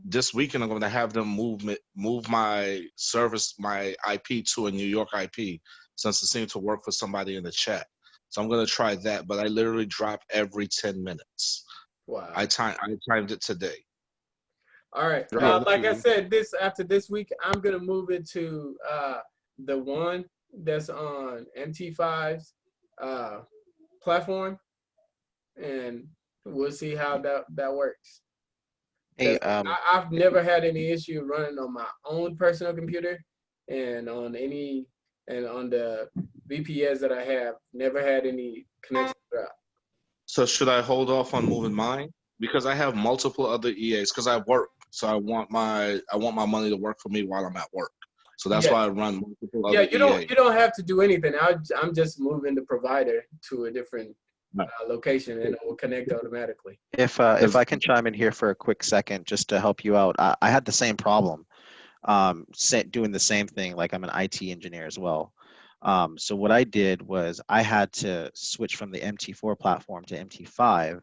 This weekend, I'm going to have them move my service, my IP to a New York IP, since it seemed to work for somebody in the chat. So I'm going to try that. But I literally drop every 10 minutes. Wow. I timed it today. All right. Like I said, after this week, I'm gonna move it to the one that's on MT5's platform, and we'll see how that works. Hey, I've never had any issue running on my own personal computer, and on the VPS that I have, never had any connection drop. So should I hold off on moving mine? Because I have multiple other EAs, because I work. So I want my money to work for me while I'm at work. So that's why I run multiple other EAs. You don't have to do anything. I'm just moving the provider to a different location, and it will connect automatically. if I can chime in here for a quick second, just to help you out, I had the same problem, doing the same thing. Like, I'm an IT engineer as well. So what I did was I had to switch from the MT4 platform to MT5,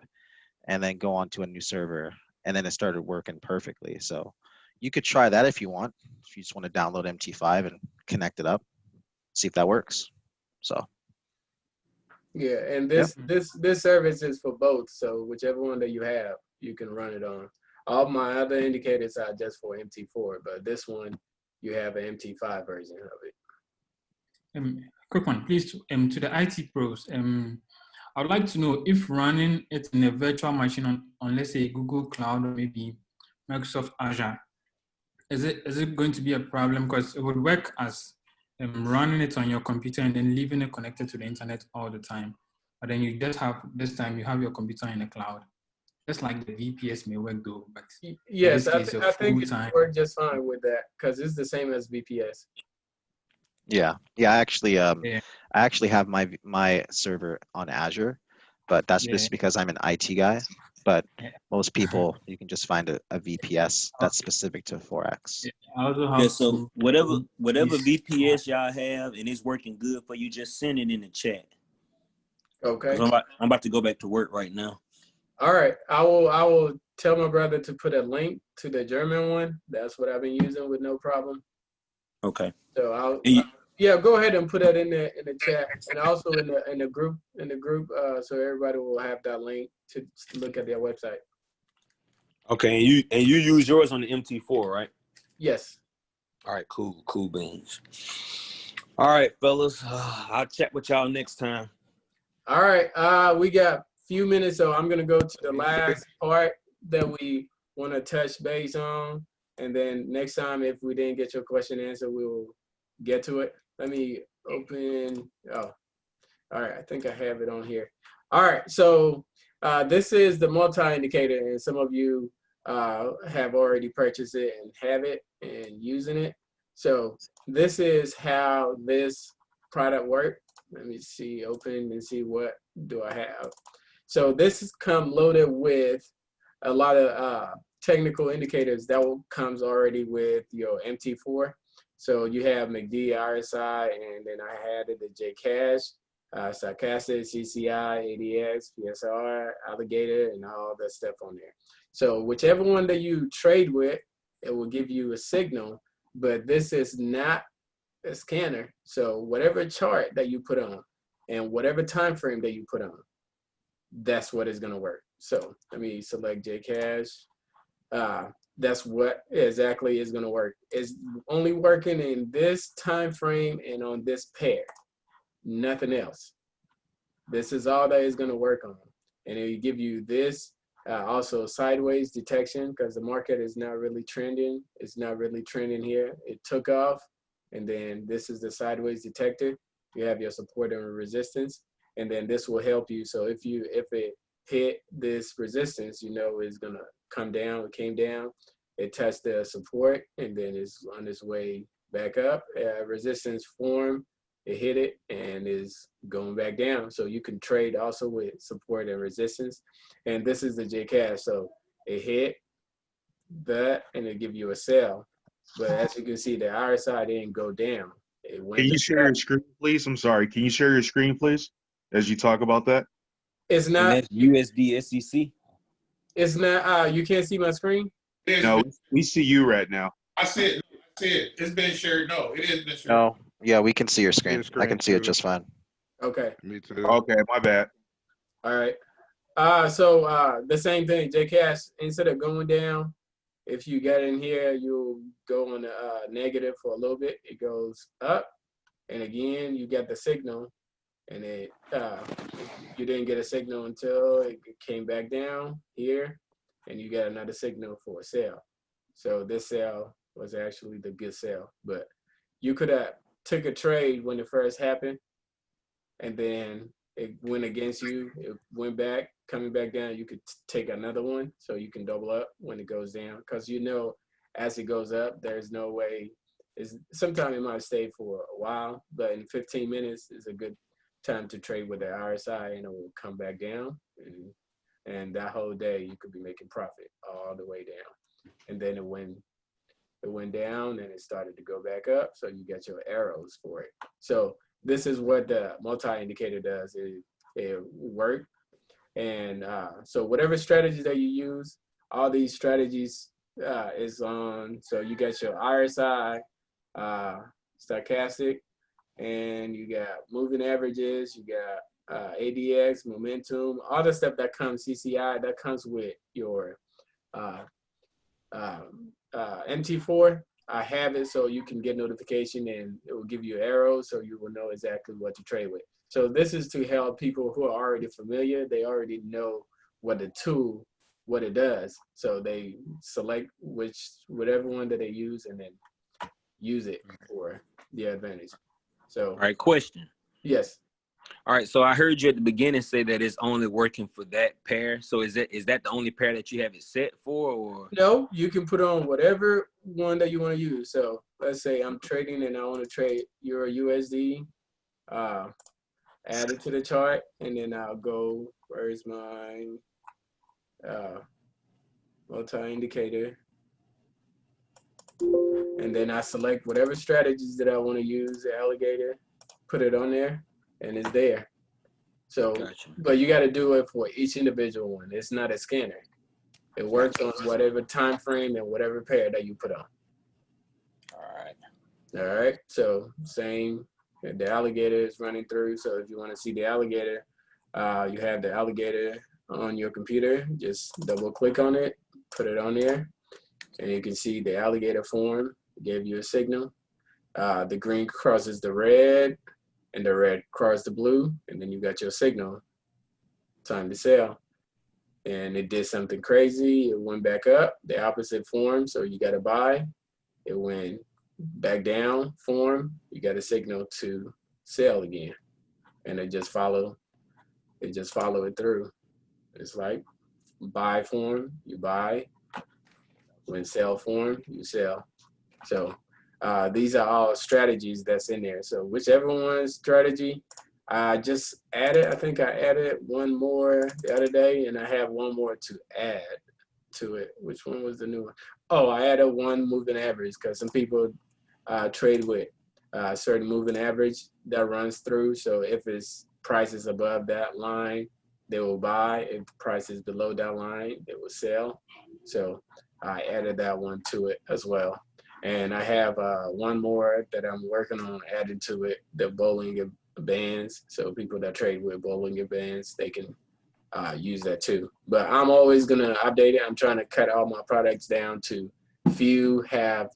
and then go on to a new server, and then it started working perfectly. So you could try that if you want. If you just want to download MT5 and connect it up, see if that works. So. Yeah, and this service is for both. So whichever one that you have, you can run it on. All my other indicators are just for MT4, but this one you have an MT5 version of it. Quick one, please. To the IT pros, I would like to know if running it in a virtual machine on let's say Google Cloud or maybe Microsoft Azure, is it going to be a problem? Because it would work as running it on your computer and then leaving it connected to the internet all the time. But then you just have, this time you have your computer in the cloud. Just like the VPS may work though, but yes, I think it will work just fine with that, because it's the same as VPS. Yeah. I actually have my server on Azure, but that's just because I'm an IT guy. But most people, you can just find a VPS that's specific to Forex. So whatever VPS y'all have and it's working good for you, just send it in the chat. Okay. I'm about to go back to work right now. All right. I will tell my brother to put a link to the German one. That's what I've been using with no problem. Okay. So Yeah, go ahead and put that in the chat, and also in the group so everybody will have that link to look at their website. Okay, and you use yours on the MT4, right? Yes. All right, cool beans. All right, fellas, I'll chat with y'all next time. All right, we got a few minutes, so I'm gonna go to the last part that we want to touch base on, and then next time, if we didn't get your question answered, we will get to it. Let me open. Oh, all right. I think I have it on here. All right. So this is the multi-indicator, and some of you have already purchased it and have it and using it. So this is how this product works. Let me see, open and see what do I have. So this has come loaded with a lot of technical indicators that comes already with your MT4. So you have MACD, RSI, and then I added the JCash, stochastic, CCI, ADX, PSR, alligator, and all that stuff on there. So whichever one that you trade with, it will give you a signal, but this is not a scanner. So whatever chart that you put on and whatever time frame that you put on, that's what is going to work. So let me select JCash. That's what exactly is going to work. It's only working in this time frame and on this pair, nothing else. This is all that is going to work on, and it will give you this also sideways detection, because the market is not really trending. It's not really trending here. It took off, and then this is the sideways detector. You have your support and resistance, and then this will help you. So if it hit this resistance, you know it's gonna come down. It came down, it touched the support, and then it's on its way back up. Resistance form, it hit it and is going back down. So you can trade also with support and resistance. And this is the JCash. So it hit that and it give you a sell. But as you can see, the RSI didn't go down. It went. Can you share your screen, please? I'm sorry. Can you share your screen, please, as you talk about that? It's And not. that's USD SEC. It's not. You can't see my screen. No, we see you right now. I see it. It's been shared. No, it has been shared. No, yeah, we can see your screen. I can see it just fine. Okay. Me too. Okay, my bad. All right. So the same thing, JCash, instead of going down, if you get in here, you'll go on the negative for a little bit. It goes up, and again, you get the signal, and it you didn't get a signal until it came back down here, and you get another signal for a sell. So this sell was actually the good sell, but you could have took a trade when it first happened, and then it went against you. It went back, coming back down. You could take another one, so you can double up when it goes down. Because you know, as it goes up, there's no way. Sometimes it might stay for a while, but in 15 minutes is a good time to trade with the RSI, and it will come back down. And that whole day, you could be making profit all the way down. And then it went down, and it started to go back up. So you get your arrows for it. So this is what the multi-indicator does. It works. And so whatever strategy that you use, all these strategies is on. So you got your RSI, stochastic, and you got moving averages, you got ADX, momentum, all the stuff that comes, CCI, that comes with your MT4. I have it so you can get notification, and it will give you arrows so you will know exactly what to trade with. So this is to help people who are already familiar. They already know what the tool, what it does. So they select whatever one that they use and then use it for their advantage. So, all right, question. Yes. All right, so I heard you at the beginning say that it's only working for that pair. So is that the only pair that you have it set for, or? No, you can put on whatever one that you want to use. So let's say I'm trading and I want to trade Euro USD, add it to the chart, and then I'll go, where's my multi-indicator? And then I select whatever strategies that I want to use, the alligator, put it on there, and it's there. So, gotcha. But you got to do it for each individual one. It's not a scanner. It works on whatever time frame and whatever pair that you put on. All right. All right. So same the alligator is running through. So if you want to see the alligator, you have the alligator on your computer. Just double click on it, put it on there, and you can see the alligator form. Give you a signal. The green crosses the red, and the red crosses the blue, and then you got your signal. Time to sell. And it did something crazy. It went back up, the opposite form. So you got to buy. It went back down form. You got a signal to sell again, and it just follow it through. It's like buy form, you buy. When sell form, you sell. So these are all strategies that's in there. So whichever one's strategy, I just added, I think I added one more the other day, and I have one more to add to it. Which one was the new one? Oh, I added one moving average because some people trade with certain moving average that runs through. So if its price is above that line, they will buy. If the price is below that line, they will sell. So I added that one to it as well. And I have one more that I'm working on adding to it, the Bollinger Bands. So people that trade with Bollinger Bands, they can use that too. But I'm always gonna update it. I'm trying to cut all my products down to few. Have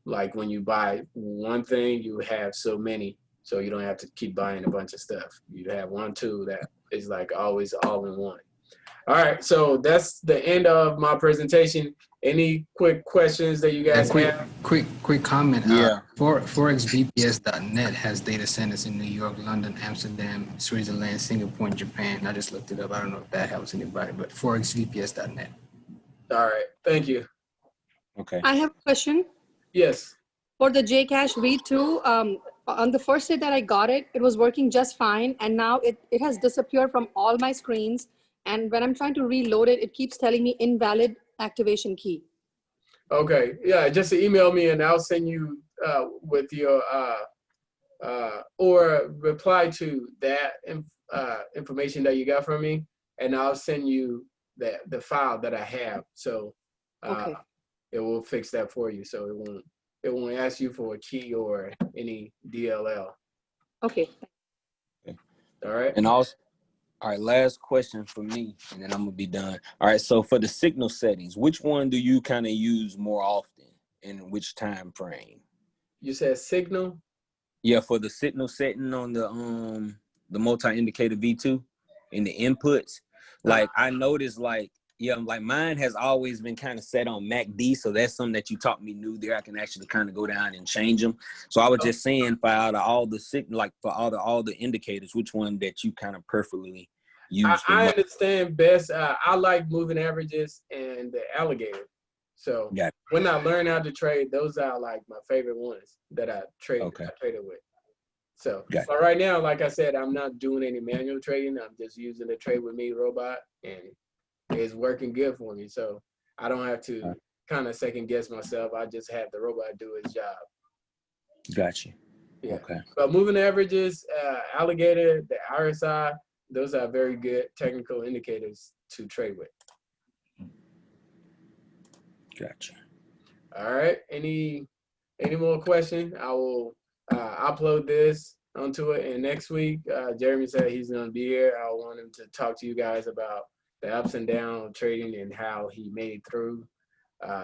like when you buy one thing, you have so many, so you don't have to keep buying a bunch of stuff. You have one tool that is like always all in one. All right, so that's the end of my presentation. Any quick questions that you guys have? Quick comment. Yeah. ForexVPS.net has data centers in New York, London, Amsterdam, Switzerland, Singapore, and Japan. I just looked it up. I don't know if that helps anybody, but ForexVPS.net. All right, thank you. Okay. I have a question. Yes. For the Jcash V2, on the first day that I got it, it was working just fine. And now it has disappeared from all my screens. And when I'm trying to reload it, it keeps telling me invalid activation key. Okay, yeah, just email me and I'll send you with your or reply to that information that you got from me, and I'll send you the file that I have. So Okay. it will fix that for you. So it won't ask you for a key or any DLL. Okay. All right. And also, all right, last question for me, and then I'm gonna be done. All right, so for the signal settings, which one do you kind of use more often, and which time frame? You said signal? Yeah, for the signal setting on the multi-indicator V2 in the inputs. Like I noticed, like like mine has always been kind of set on MACD, so that's something that you taught me new there. I can actually kind of go down and change them. So I was just saying, for out of all the signal, like for all the indicators, which one that you kind of preferably use? I understand best. I like moving averages and the alligator. So when I learn how to trade, those are like my favorite ones that I traded with. So but right now, like I said, I'm not doing any manual trading. I'm just using the Trade With Me robot, and it's working good for me. So I don't have to kind of second guess myself. I just have the robot do its job. Got you. Yeah. Okay. But moving averages, alligator, the RSI, those are very good technical indicators to trade with. Gotcha. All right. Any more questions? I will upload this onto it. And next week, Jeremy said he's going to be here. I want him to talk to you guys about the ups and downs of trading and how he made it through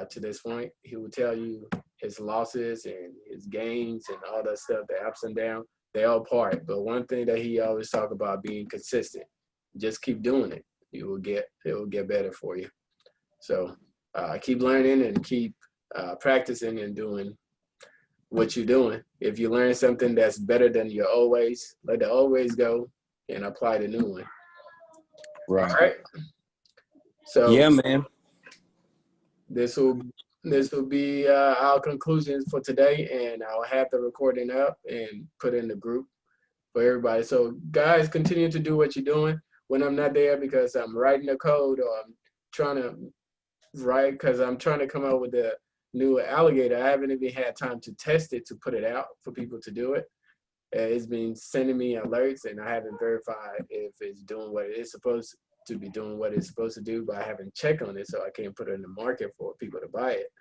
to this point. He will tell you his losses and his gains and all that stuff, the ups and downs. They all part. But one thing that he always talk about, being consistent. Just keep doing it. It will get better for you. So keep learning and keep practicing and doing what you're doing. If you learn something that's better than your always, let the always go and apply the new one. Right. All right. So yeah, man. This will be our conclusions for today, and I'll have the recording up and put in the group for everybody. So guys, continue to do what you're doing when I'm not there, because I'm writing the code, or I'm trying to write because I'm trying to come out with the new alligator. I haven't even had time to test it to put it out for people to do it. It's been sending me alerts, and I haven't verified if it's doing what it is supposed to be doing, what it's supposed to do, but I haven't checked on it, so I can't put it in the market for people to buy it.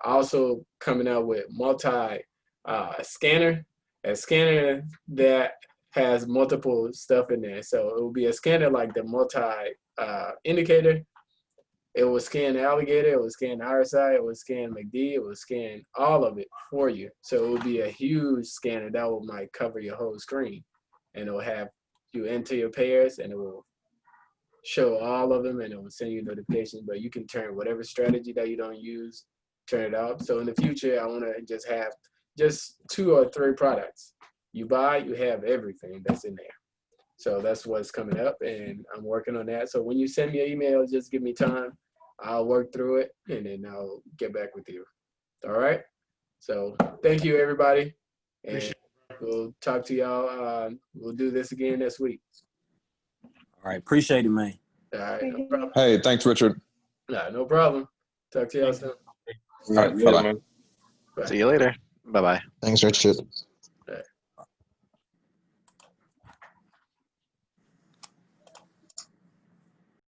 Also coming out with multi scanner. a scanner that has multiple stuff in there. So it will be a scanner like the multi indicator. It will scan the alligator, it will scan the RSI, it will scan MACD, it will scan all of it for you. So it will be a huge scanner that will might cover your whole screen. And it will have you enter your pairs and it will show all of them and it will send you notifications, but you can turn whatever strategy that you don't use, turn it off. So in the future, I want to just have just 2 or 3 products. You buy, you have everything that's in there. So that's what's coming up, and I'm working on that. So when you send me an email, just give me time. I'll work through it, and then I'll get back with you. All right? So thank you, everybody. And we'll talk to y'all. We'll do this again next week. All right. Appreciate it, man. All right. No problem. Hey, thanks, Richard. No problem. Talk to y'all soon. All right. Bye-bye. See you later. Bye-bye. Thanks, Richard.